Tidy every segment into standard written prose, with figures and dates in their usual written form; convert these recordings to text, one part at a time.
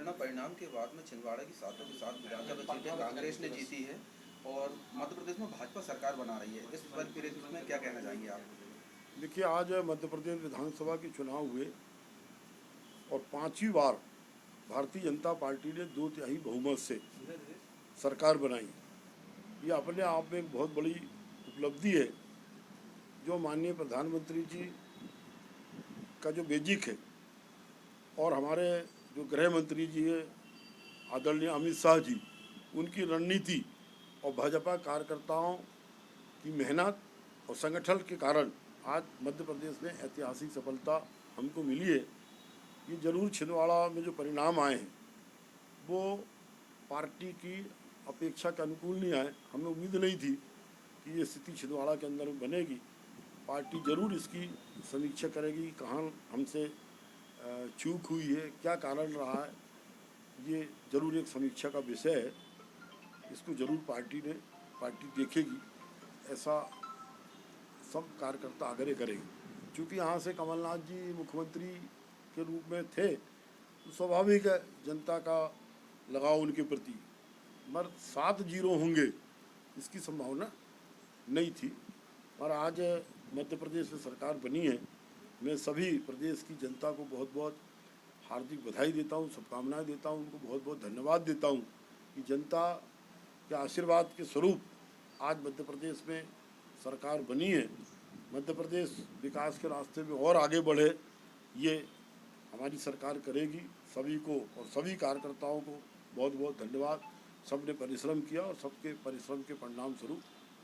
मतगणना परिणाम के बाद में छिंदवाड़ा की 7 के 7 विधानसभा सीटें कांग्रेस ने जीती है और मध्य प्रदेश में भाजपा सरकार बना रही है। इस परिप्रेक्ष्य में क्या कहना चाहेंगे आप? देखिए, आज मध्य प्रदेश विधानसभा के चुनाव हुए और 5वीं बार भारतीय जनता पार्टी ने 2/3 बहुमत से सरकार बनाई। ये अपने आप में एक बहुत बड़ी उपलब्धि है, जो माननीय प्रधानमंत्री जी का जो बेजिक है और हमारे जो गृह मंत्री जी है आदरणीय अमित शाह जी, उनकी रणनीति और भाजपा कार्यकर्ताओं की मेहनत और संगठन के कारण आज मध्य प्रदेश में ऐतिहासिक सफलता हमको मिली है। ये जरूर छिंदवाड़ा में जो परिणाम आए हैं वो पार्टी की अपेक्षा के अनुकूल नहीं आए। हमें उम्मीद नहीं थी कि ये स्थिति छिंदवाड़ा के अंदर बनेगी। पार्टी जरूर इसकी समीक्षा करेगी, कहाँ हमसे चूक हुई है, क्या कारण रहा है। ये जरूर एक समीक्षा का विषय है, इसको जरूर पार्टी देखेगी, ऐसा सब कार्यकर्ता आग्रह करेंगे। चूँकि यहाँ से कमलनाथ जी मुख्यमंत्री के रूप में थे तो स्वाभाविक है जनता का लगाव उनके प्रति, मगर 7-0 होंगे इसकी संभावना नहीं थी। और आज मध्य प्रदेश में सरकार बनी है। मैं सभी प्रदेश की जनता को बहुत बहुत हार्दिक बधाई देता हूँ, शुभकामनाएं देता हूँ, उनको बहुत बहुत धन्यवाद देता हूँ कि जनता के आशीर्वाद के स्वरूप आज मध्य प्रदेश में सरकार बनी है। मध्य प्रदेश विकास के रास्ते में और आगे बढ़े, ये हमारी सरकार करेगी। सभी को और सभी कार्यकर्ताओं को बहुत बहुत धन्यवाद। सबने परिश्रम किया और सबके परिश्रम के परिणाम स्वरूप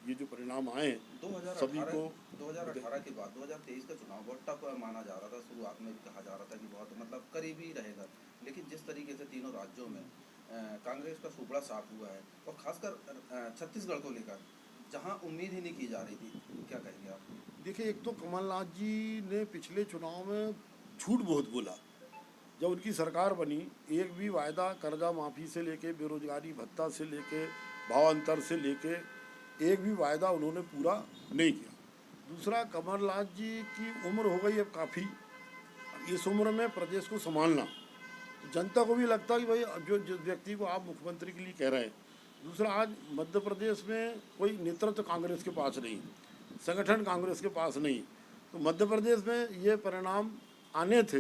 ये जो परिणाम आए हैं सभी को। 2018 के बाद 2023 का चुनाव बहुत टफ माना जा रहा था। शुरुआत में भी कहा जा रहा था कि बहुत करीबी रहेगा, लेकिन जिस तरीके से तीनों राज्यों में कांग्रेस का सुपड़ा साफ हुआ है और खासकर छत्तीसगढ़ को लेकर जहां उम्मीद ही नहीं की जा रही थी, क्या कहेंगे आप? देखिए, एक तो कमलनाथ जी ने पिछले चुनाव में झूठ बहुत बोला। जब उनकी सरकार बनी, एक भी वायदा कर्जा माफ़ी से लेके, बेरोजगारी भत्ता से लेके, भाव अंतर से लेके, एक भी वायदा उन्होंने पूरा नहीं किया। दूसरा, कमलनाथ जी की उम्र हो गई अब काफ़ी, इस उम्र में प्रदेश को संभालना तो जनता को भी लगता है कि भाई जो जिस व्यक्ति को आप मुख्यमंत्री के लिए कह रहे हैं। दूसरा, आज मध्य प्रदेश में कोई नेतृत्व कांग्रेस के पास नहीं, संगठन कांग्रेस के पास नहीं, तो मध्य प्रदेश में ये परिणाम आने थे।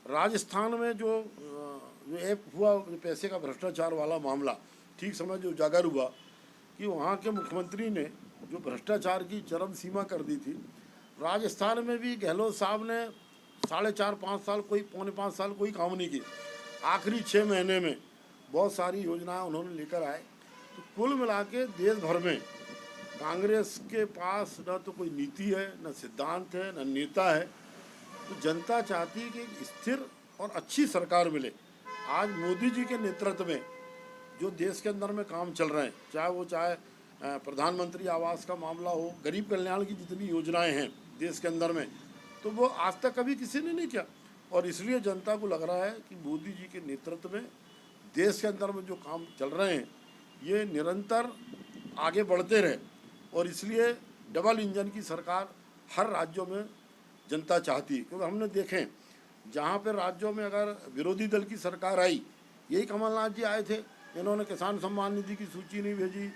राजस्थान में जो एक हुआ पैसे का भ्रष्टाचार वाला मामला, ठीक समय जो उजागर हुआ कि वहाँ के मुख्यमंत्री ने जो भ्रष्टाचार की चरम सीमा कर दी थी। राजस्थान में भी गहलोत साहब ने 4.5-5 साल कोई 4.25 साल कोई काम नहीं किया। आखिरी 6 महीने में बहुत सारी योजनाएं उन्होंने लेकर आए। तो कुल मिला के देश भर में कांग्रेस के पास न तो कोई नीति है, न सिद्धांत है, न नेता है। तो जनता चाहती है कि एक स्थिर और अच्छी सरकार मिले। आज मोदी जी के नेतृत्व में जो देश के अंदर में काम चल रहे हैं, चाहे प्रधानमंत्री आवास का मामला हो, गरीब कल्याण की जितनी योजनाएं हैं देश के अंदर में, तो वो आज तक कभी किसी ने नहीं किया। और इसलिए जनता को लग रहा है कि मोदी जी के नेतृत्व में देश के अंदर में जो काम चल रहे हैं ये निरंतर आगे बढ़ते रहे। और इसलिए डबल इंजन की सरकार हर राज्यों में जनता चाहती है। क्योंकि हमने देखें जहाँ पर राज्यों में अगर विरोधी दल की सरकार आई, यही कमलनाथ जी आए थे, इन्होंने किसान सम्मान निधि की सूची नहीं भेजी,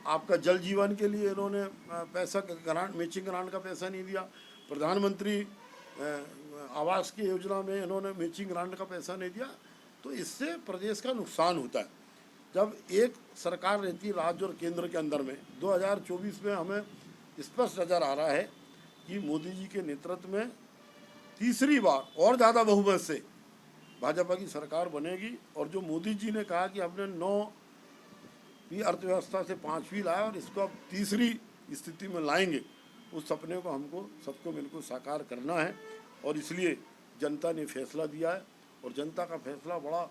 आपका जल जीवन के लिए इन्होंने पैसा ग्रांट, मैचिंग ग्रांट का पैसा नहीं दिया, प्रधानमंत्री आवास की योजना में इन्होंने मैचिंग ग्रांट का पैसा नहीं दिया। तो इससे प्रदेश का नुकसान होता है। जब एक सरकार रहती है राज्य और केंद्र के अंदर में, 2024 में हमें स्पष्ट नज़र आ रहा है कि मोदी जी के नेतृत्व में तीसरी बार और ज़्यादा बहुमत से भाजपा की सरकार बनेगी। और जो मोदी जी ने कहा कि हमने 9वीं अर्थव्यवस्था से 5वीं लाया और इसको अब तीसरी स्थिति में लाएंगे, उस सपने को हमको सबको मिलकर साकार करना है। और इसलिए जनता ने फैसला दिया है और जनता का फैसला बड़ा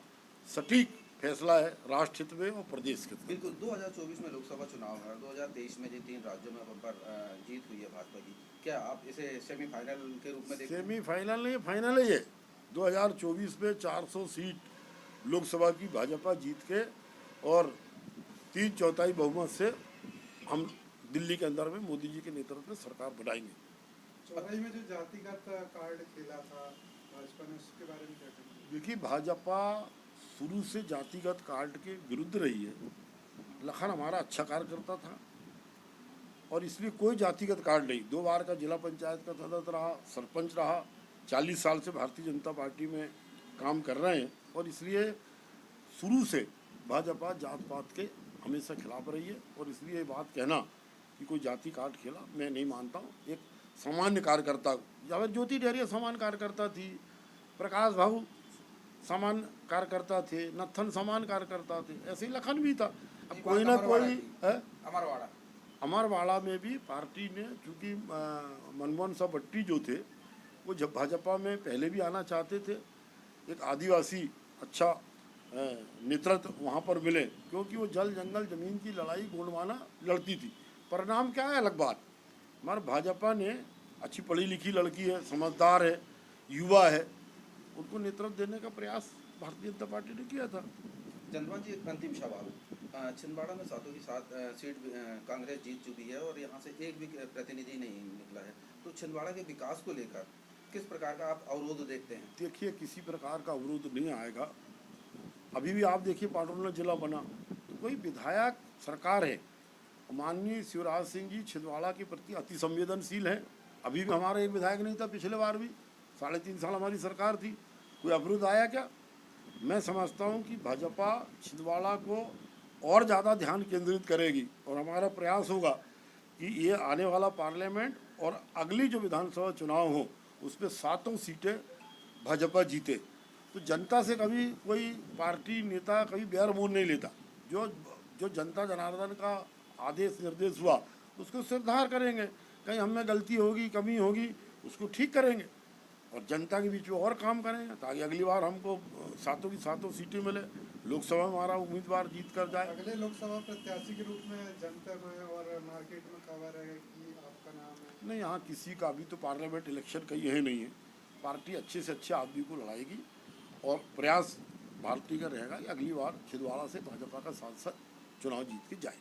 सटीक फैसला है राष्ट्र हित में और प्रदेश हित में। बिल्कुल, 2024 में लोकसभा चुनाव है, 2023 में जिन 3 राज्यों में बम्पर जीत हुई है भाजपा की, क्या आप इसे सेमीफाइनल के रूप में देखते हैं? सेमीफाइनल नहीं, फाइनल है ये। 2024 में 400 सीट लोकसभा की भाजपा जीत के और 3/4 बहुमत से हम दिल्ली के अंदर में मोदी जी के नेतृत्व में सरकार बनाएंगे। चौराई में जो जातिगत कार्ड खेला था भाजपा ने, उसके बारे में क्या कहेंगे? देखिए, भाजपा शुरू से जातिगत कार्ड के विरुद्ध रही है। लखन हमारा अच्छा कार्यकर्ता था और इसलिए कोई जातिगत कार्ड नहीं। 2 बार का जिला पंचायत का सदस्य रहा, सरपंच रहा, 40 साल से भारतीय जनता पार्टी में काम कर रहे हैं और इसलिए शुरू से भाजपा जात पात के हमेशा खिलाफ रही है और इसलिए ये बात कहना कि कोई जाति कार्ड खेला मैं नहीं मानता हूँ। एक सामान्य कार्यकर्ता, या ज्योति डेरिया सामान्य कार्यकर्ता थी, प्रकाश भाऊ सामान्य कार्यकर्ता थे, नत्थन सामान्य कार्यकर्ता थे, ऐसे ही लखन भी था। अब कोई ना कोई है। अमरवाड़ा में भी पार्टी ने, चूँकि मनमोहन साहब भट्टी जो थे वो जब भाजपा में पहले भी आना चाहते थे, एक आदिवासी अच्छा नेतृत्व वहाँ पर मिले, क्योंकि वो जल जंगल जमीन की लड़ाई गोंडवाना लड़ती थी। परिणाम क्या है अलग बात। हमारे भाजपा ने अच्छी पढ़ी लिखी लड़की है, समझदार है, युवा है, उनको नेतृत्व देने का प्रयास भारतीय जनता पार्टी ने किया था। चंद्रमा जी, एक अंतिम सवाल। छिंदवाड़ा में सातों की सात सीट कांग्रेस जीत चुकी है और यहाँ से एक भी प्रतिनिधि नहीं निकला है, तो छिंदवाड़ा के विकास को लेकर किस प्रकार का आप अवरोध देखते हैं? देखिए, किसी प्रकार का अवरोध नहीं आएगा। अभी भी आप देखिए पाटोला जिला बना तो कोई विधायक सरकार है, माननीय शिवराज सिंह जी छिंदवाड़ा के प्रति अति संवेदनशील हैं। अभी भी हमारा एक विधायक नहीं था, पिछले बार भी 3.5 साल हमारी सरकार थी, कोई अवरोध आया क्या? मैं समझता हूं कि भाजपा छिंदवाड़ा को और ज़्यादा ध्यान केंद्रित करेगी और हमारा प्रयास होगा कि ये आने वाला पार्लियामेंट और अगली जो विधानसभा चुनाव हो उसमें 7 सीटें भाजपा जीते। तो जनता से कभी कोई पार्टी नेता कभी बैर मोल नहीं लेता। जो जनता जनार्दन का आदेश निर्देश हुआ उसको सुधार करेंगे, कहीं हमें गलती होगी, कमी होगी, उसको ठीक करेंगे और जनता के बीच में और काम करेंगे ताकि अगली बार हमको 7 की 7 सीटें मिले, लोकसभा में हमारा उम्मीदवार जीत कर जाए। अगले लोकसभा प्रत्याशी के रूप में जनता में और मार्केट में खबर है कि आपका नाम है? नहीं, यहाँ किसी का अभी तो पार्लियामेंट इलेक्शन कहीं है नहीं है। पार्टी अच्छे से अच्छे आदमी को लड़ाएगी और प्रयास पार्टी का रहेगा कि अगली बार छिंदवाड़ा से भाजपा का सांसद चुनाव जीत के जाए।